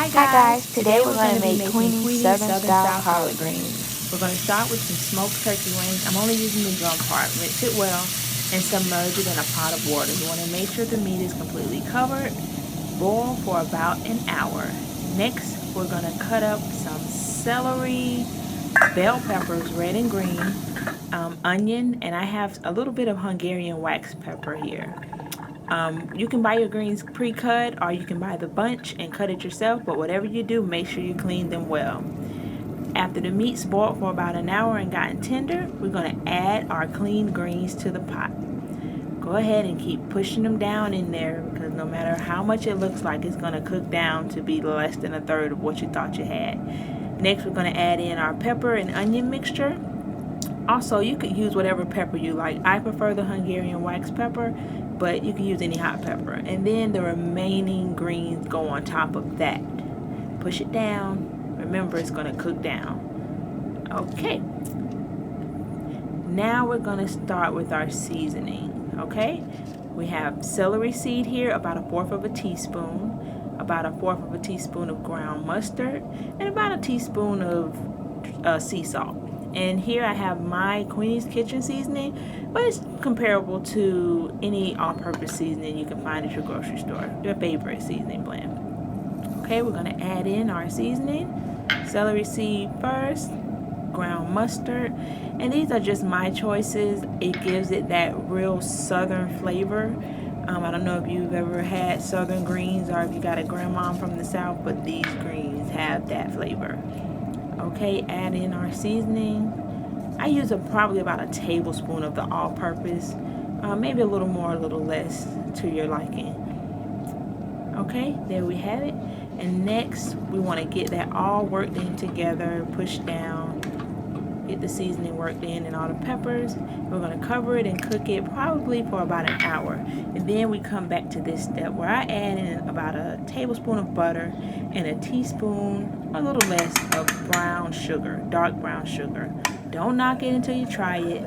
Hi guys, today we're going to make Queenie's Southern Style collard greens. We're going to start with some smoked turkey wings. I'm only using the drum part. Mix it well and submerge it in a pot of water. You want to make sure the meat is completely covered. Boil for about an hour. Next, we're going to cut up some celery, bell peppers, red and green, onion, and I have a little bit of Hungarian wax pepper here. You can buy your greens pre-cut or you can buy the bunch and cut it yourself, but whatever you do, make sure you clean them well. After the meat's boiled for about an hour and gotten tender, we're going to add our clean greens to the pot. Go ahead and keep pushing them down in there because no matter how much it looks like, it's going to cook down to be less than a third of what you thought you had. Next, we're going to add in our pepper and onion mixture. Also, you could use whatever pepper you like. I prefer the Hungarian wax pepper, but you can use any hot pepper. And then the remaining greens go on top of that. Push it down. Remember, it's going to cook down. Okay. Now we're going to start with our seasoning. Okay. We have celery seed here, about 1/4 teaspoon, about 1/4 teaspoon of ground mustard, and about a teaspoon of sea salt. And here I have my Queenie's Kitchen seasoning, but it's comparable to any all-purpose seasoning you can find at your grocery store, your favorite seasoning blend. Okay, we're going to add in our seasoning. Celery seed first, ground mustard, and these are just my choices. It gives it that real southern flavor. I don't know if you've ever had southern greens or if you got a grandma from the south, but these greens have that flavor. Okay, add in our seasoning. I use probably about a tablespoon of the all-purpose, maybe a little more, a little less to your liking. Okay, there we have it. And next, we want to get that all worked in together, push down, get the seasoning worked in and all the peppers. We're going to cover it and cook it probably for about an hour. And then we come back to this step where I add in about a tablespoon of butter and a teaspoon, a little less, of brown sugar, dark brown sugar. Don't knock it until you try it.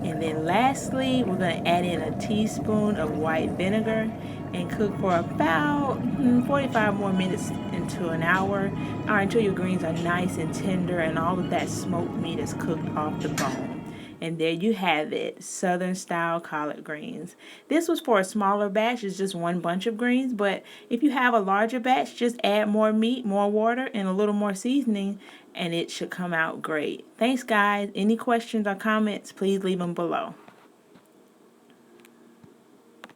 And then lastly, we're going to add in a teaspoon of white vinegar and cook for about 45 more minutes into an hour, or until your greens are nice and tender and all of that smoked meat is cooked off the bone. And there you have it, Southern style collard greens. This was for a smaller batch, it's just one bunch of greens, but if you have a larger batch, just add more meat, more water, and a little more seasoning, and it should come out great. Thanks guys. Any questions or comments, please leave them below.